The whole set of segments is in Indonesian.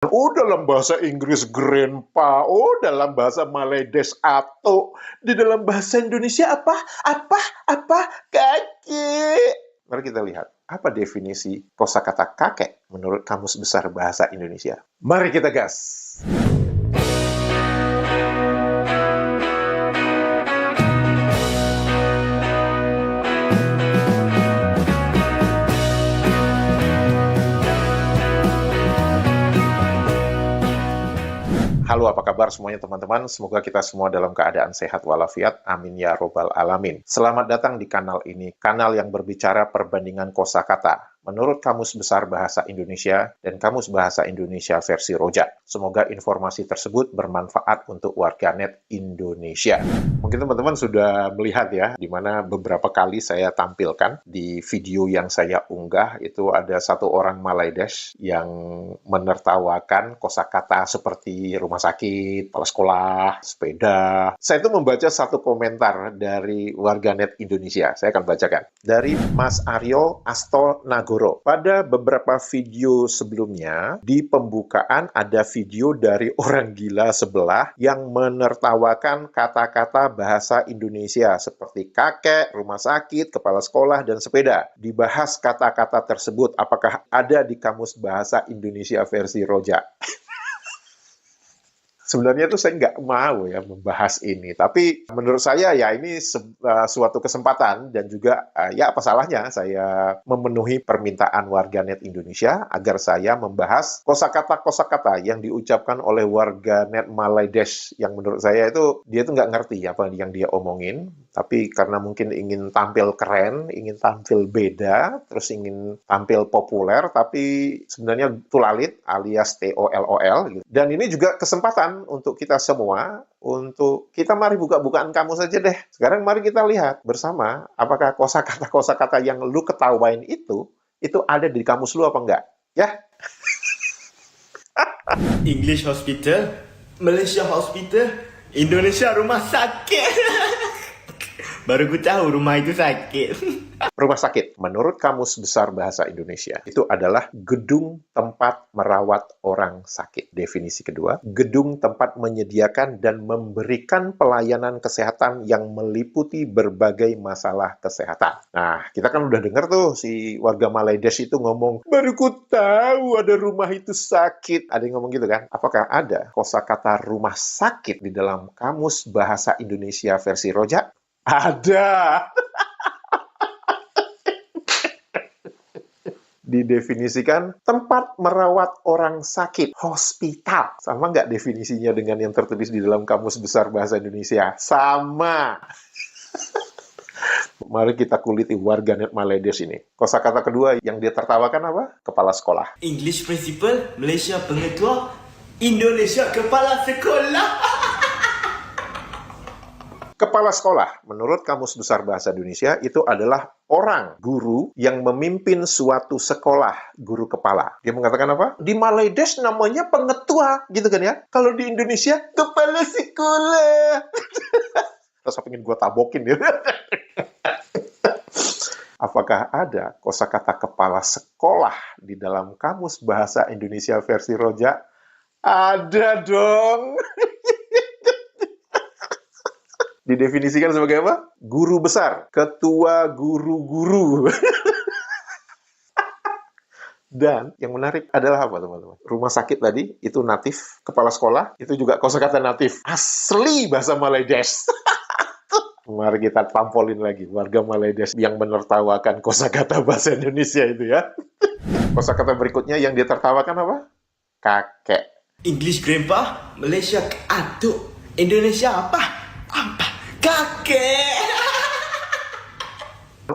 Oh, dalam bahasa Inggris grandpa, oh dalam bahasa Maledes ato, di dalam bahasa Indonesia apa? Apa? Kakek. Mari kita lihat, apa definisi kosakata kakek menurut Kamus Besar Bahasa Indonesia? Mari kita gas. Halo, apa kabar semuanya teman-teman? Semoga kita semua dalam keadaan sehat walafiat. Amin ya robbal alamin. Selamat datang di kanal ini, kanal yang berbicara perbandingan kosakata menurut Kamus Besar Bahasa Indonesia dan Kamus Bahasa Indonesia versi Rojak. Semoga informasi tersebut bermanfaat untuk warganet Indonesia. Mungkin teman-teman sudah melihat ya, di mana beberapa kali saya tampilkan di video yang saya unggah, itu ada satu orang Maledes yang menertawakan kosakata seperti rumah sakit, kepala sekolah, sepeda. Saya itu membaca satu komentar dari warganet Indonesia. Saya akan bacakan. Dari Mas Aryo Astonagoro. Pada beberapa video sebelumnya, di pembukaan ada video dari orang gila sebelah yang menertawakan kata-kata bahasa Indonesia seperti kakek, rumah sakit, kepala sekolah, dan sepeda. Dibahas kata-kata tersebut, apakah ada di Kamus Bahasa Indonesia versi Rojak? Sebenarnya tuh saya nggak mau ya membahas ini, tapi menurut saya ya ini suatu kesempatan dan juga ya apa salahnya saya memenuhi permintaan warganet Indonesia agar saya membahas kosakata-kosakata yang diucapkan oleh warganet Maledes yang menurut saya itu dia tuh nggak ngerti apa yang dia omongin, tapi karena mungkin ingin tampil keren, ingin tampil beda, terus ingin tampil populer, tapi sebenarnya tulalit alias TOLOL gitu. Dan ini juga kesempatan untuk kita semua, untuk kita mari buka-bukaan kamus saja deh. Sekarang mari kita lihat bersama, apakah kosakata-kosakata yang lu ketawain itu ada di kamus lu apa enggak? Ya? English hospital, Malaysia hospital, Indonesia rumah sakit. Baru gue tahu rumah itu sakit. Rumah sakit, menurut Kamus Besar Bahasa Indonesia, itu adalah gedung tempat merawat orang sakit. Definisi kedua, gedung tempat menyediakan dan memberikan pelayanan kesehatan yang meliputi berbagai masalah kesehatan. Nah, kita kan udah dengar tuh si warga Maledes itu ngomong, baru ku tahu ada rumah itu sakit. Ada yang ngomong gitu kan? Apakah ada kosakata rumah sakit di dalam Kamus Bahasa Indonesia versi Rojak? Ada! Didefinisikan tempat merawat orang sakit, hospital. Sama nggak definisinya dengan yang tertulis di dalam Kamus Besar Bahasa Indonesia? Sama. Mari kita kuliti warganet Maledes ini. Kosakata kedua yang dia tertawakan apa? Kepala sekolah. English principal, Malaysia pengetua, Indonesia kepala sekolah. Kepala sekolah, menurut Kamus Besar Bahasa Indonesia, itu adalah orang, guru, yang memimpin suatu sekolah, guru kepala. Dia mengatakan apa? Di Maledes namanya pengetua, gitu kan ya? Kalau di Indonesia, kepala sekolah. Terus apa ingin gue tabokin ya? Apakah ada kosakata kepala sekolah di dalam Kamus Bahasa Indonesia versi Rojak? Ada dong! Didefinisikan sebagai apa? Guru besar, ketua guru-guru. Dan yang menarik adalah apa teman-teman? Rumah sakit tadi itu natif, kepala sekolah itu juga kosakata natif. Asli bahasa Maledes. Mari kita tampolin lagi warga Maledes yang menertawakan kosakata bahasa Indonesia itu ya. Kosakata berikutnya yang dia tertawakan apa? Kakek. English grandpa, Malaysia atuk, Indonesia apa? Kakek.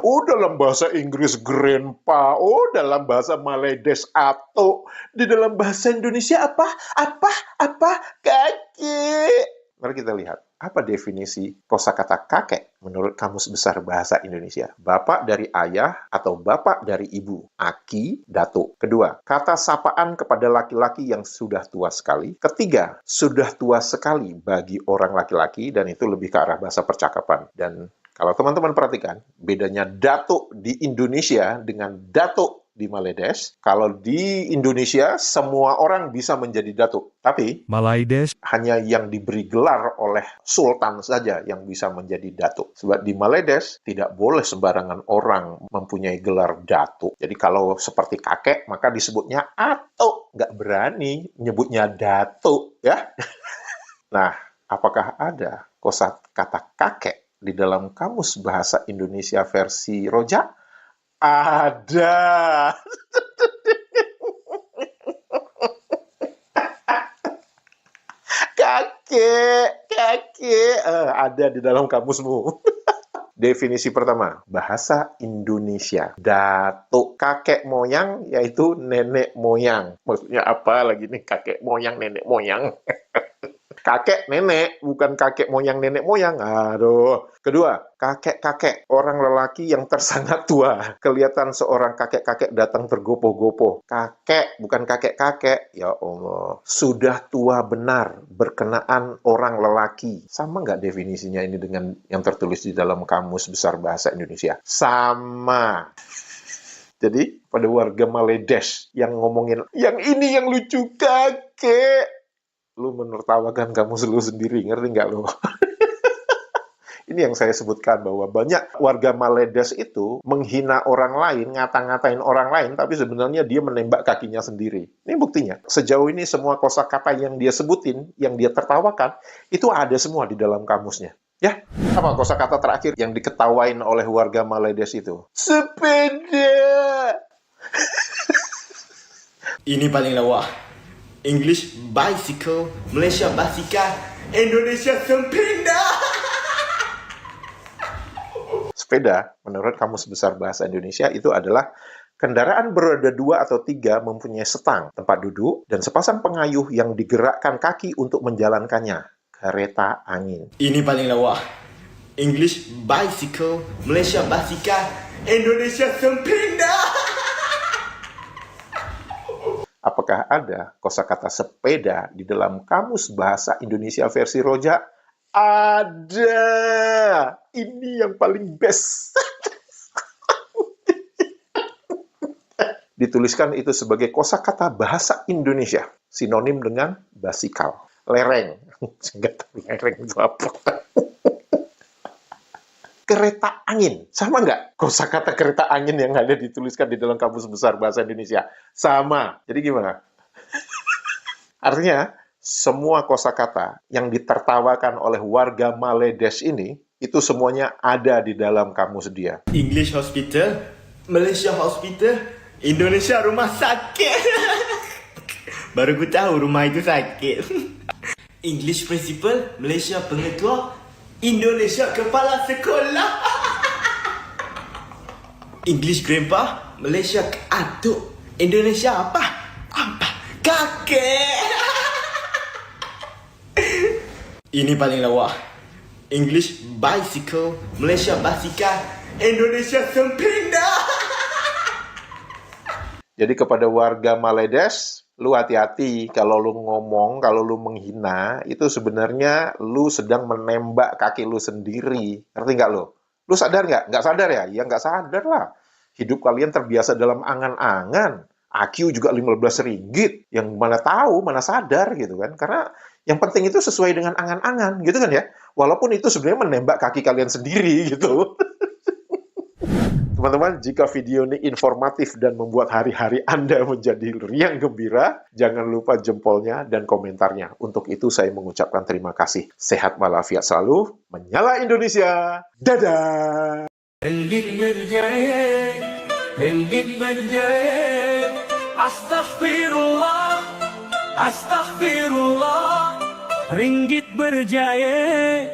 Oh, dalam bahasa Inggris grandpa, oh dalam bahasa Maledes ato, di dalam bahasa Indonesia apa? Kakek. Mari kita lihat, apa definisi kosakata kakek menurut Kamus Besar Bahasa Indonesia? Bapak dari ayah atau bapak dari ibu. Aki, datuk. Kedua, kata sapaan kepada laki-laki yang sudah tua sekali. Ketiga, sudah tua sekali bagi orang laki-laki, dan itu lebih ke arah bahasa percakapan. Dan kalau teman-teman perhatikan, bedanya datuk di Indonesia dengan datuk di Maledes. Kalau di Indonesia, semua orang bisa menjadi datuk. Tapi Malaides, hanya yang diberi gelar oleh sultan saja yang bisa menjadi datuk. Sebab di Maledes tidak boleh sembarangan orang mempunyai gelar datuk. Jadi kalau seperti kakek, maka disebutnya atuk. Nggak berani nyebutnya datuk, ya. Nah, apakah ada kosakata kakek di dalam Kamus Bahasa Indonesia versi Rojak? Ada. Kakek, ada di dalam kamusmu. Definisi pertama, bahasa Indonesia. Datuk, kakek moyang, yaitu nenek moyang. Maksudnya apa lagi nih kakek moyang, nenek moyang? Kakek, nenek, bukan kakek moyang, nenek moyang. Aduh. Kedua, kakek-kakek, orang lelaki yang tersangat tua. Kelihatan seorang kakek-kakek datang tergopoh-gopoh. Kakek, bukan kakek-kakek. Ya Allah. Sudah tua benar, berkenaan orang lelaki. Sama nggak definisinya ini dengan yang tertulis di dalam Kamus Besar Bahasa Indonesia? Sama. Jadi, pada warga Maledes yang ngomongin, yang ini yang lucu, kakek. Lu menertawakan kamu sendiri, ngerti nggak lu? Ini yang saya sebutkan, bahwa banyak warga Maledes itu menghina orang lain, ngata-ngatain orang lain, tapi sebenarnya dia menembak kakinya sendiri. Ini buktinya. Sejauh ini semua kosakata yang dia sebutin, yang dia tertawakan, itu ada semua di dalam kamusnya. Ya, apa kosakata terakhir yang diketawain oleh warga Maledes itu? Sepeda! Ini paling lawak. English bicycle, Malaysia basikal, Indonesia sepeda. Sepeda, menurut Kamus Besar Bahasa Indonesia, itu adalah kendaraan beroda 2 atau 3 mempunyai setang, tempat duduk, dan sepasang pengayuh yang digerakkan kaki untuk menjalankannya. Kereta angin. Ini paling lawak. English bicycle, Malaysia basikal, Indonesia sepeda. Apakah ada kosakata sepeda di dalam Kamus Bahasa Indonesia versi Rojak? Ada. Ini yang paling best. Dituliskan itu sebagai kosakata bahasa Indonesia, sinonim dengan basikal. Lereng. Nggak tahu lereng itu apa. Kereta angin. Sama nggak kosakata kereta angin yang ada dituliskan di dalam Kamus Besar Bahasa Indonesia? Sama. Jadi gimana? Artinya, semua kosakata yang ditertawakan oleh warga Maledes ini, itu semuanya ada di dalam kamus dia. English hospital, Malaysia hospital, Indonesia rumah sakit. Baru gue tahu rumah itu sakit. English principal, Malaysia pengetua, Indonesia kepala sekolah. English grandpa, Malaysia atuk, Indonesia apa? Apa? Kakek. Ini paling lawak. English bicycle, Malaysia basikal, Indonesia sepeda. Jadi kepada warga Maledes, lu hati-hati kalau lu ngomong, kalau lu menghina, itu sebenarnya lu sedang menembak kaki lu sendiri. Ngerti nggak lu? Lu sadar nggak? Nggak sadar ya? Ya nggak sadar lah. Hidup kalian terbiasa dalam angan-angan. AQ juga 15 ringgit. Yang mana tahu, mana sadar gitu kan. Karena yang penting itu sesuai dengan angan-angan gitu kan ya. Walaupun itu sebenarnya menembak kaki kalian sendiri gitu. Teman-teman, jika video ini informatif dan membuat hari-hari Anda menjadi riang gembira, jangan lupa jempolnya dan komentarnya. Untuk itu saya mengucapkan terima kasih. Sehat walafiat selalu, menyala Indonesia. Dadah! Astaghfirullah, astaghfirullah. Ringgit berjaya,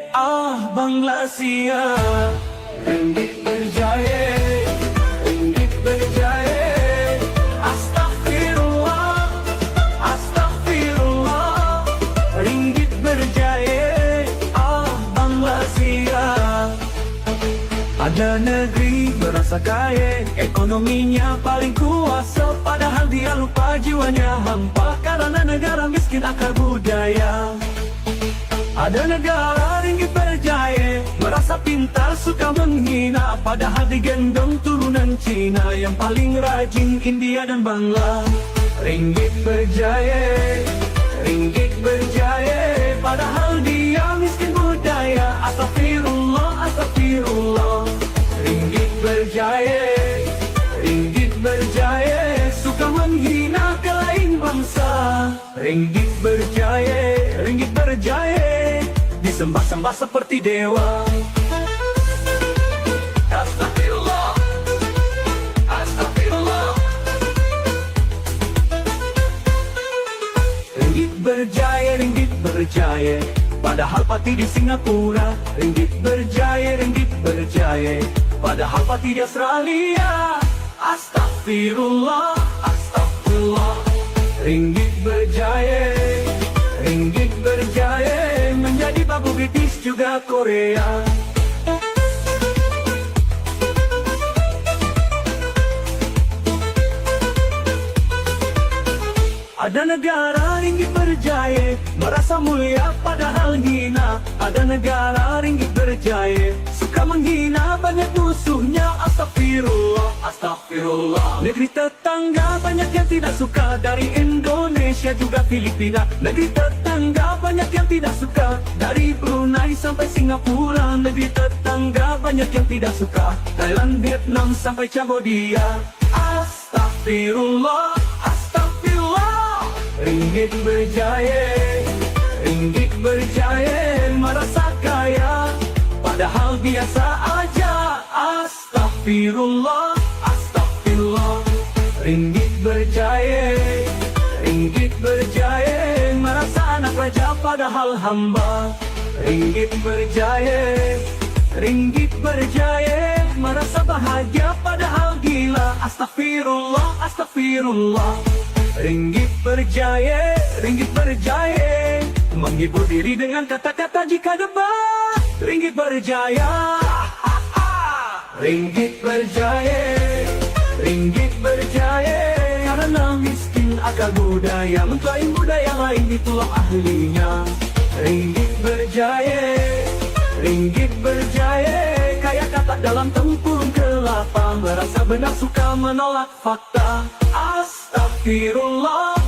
Bangladesia. Ringgit berjaya, ringgit berjaya. Astaghfirullah, astaghfirullah. Ringgit berjaya, Bangladesia. Ada negeri merasa kaya, ekonominya paling kuasa, padahal dia lupa jiwanya hampa karena negara miskin akar budaya. Ada negara ringgit berjaya, merasa pintar suka menghina, padahal digendong turunan Cina. Yang paling rajin India dan Bangla. Ringgit berjaya, ringgit berjaya, padahal dia miskin budaya. Astagfirullah, astagfirullah. Ringgit berjaya, ringgit berjaya, suka menghina ke lain bangsa. Ringgit berjaya, disembah-sembah seperti dewa. Astagfirullah, astagfirullah. Ringgit berjaya, padahal pati di Singapura. Ringgit berjaya, padahal pati di Australia. Astagfirullah, astagfirullah. Ringgit berjaya, menjadi babu British juga Korea. Ada negara ringgit berjaya, merasa mulia padahal hina. Ada negara ringgit berjaya, suka menghina banyak musuhnya. Astagfirullah, astagfirullah. Negeri tetangga banyak yang tidak suka, dari Indonesia juga Filipina. Negeri tetangga banyak yang tidak suka, dari Brunei sampai Singapura. Negeri tetangga banyak yang tidak suka, Thailand, Vietnam sampai Cambodia. Astagfirullah, astagfirullah. Ringgit berjaya, merasa kaya, padahal biasa aja. Astagfirullah, astagfirullah. Ringgit berjaya, merasa anak raja padahal hamba. Ringgit berjaya, merasa bahagia padahal gila. Astagfirullah, astagfirullah. Ringgit berjaya, menghibur diri dengan kata-kata jika debat. Ringgit berjaya, ringgit berjaya, karena miskin akal budaya, mengklaim budaya lain itulah ahlinya. Ringgit berjaya, kaya kata dalam tempurung kelapa, merasa benar suka menolak fakta. Astagfirullah,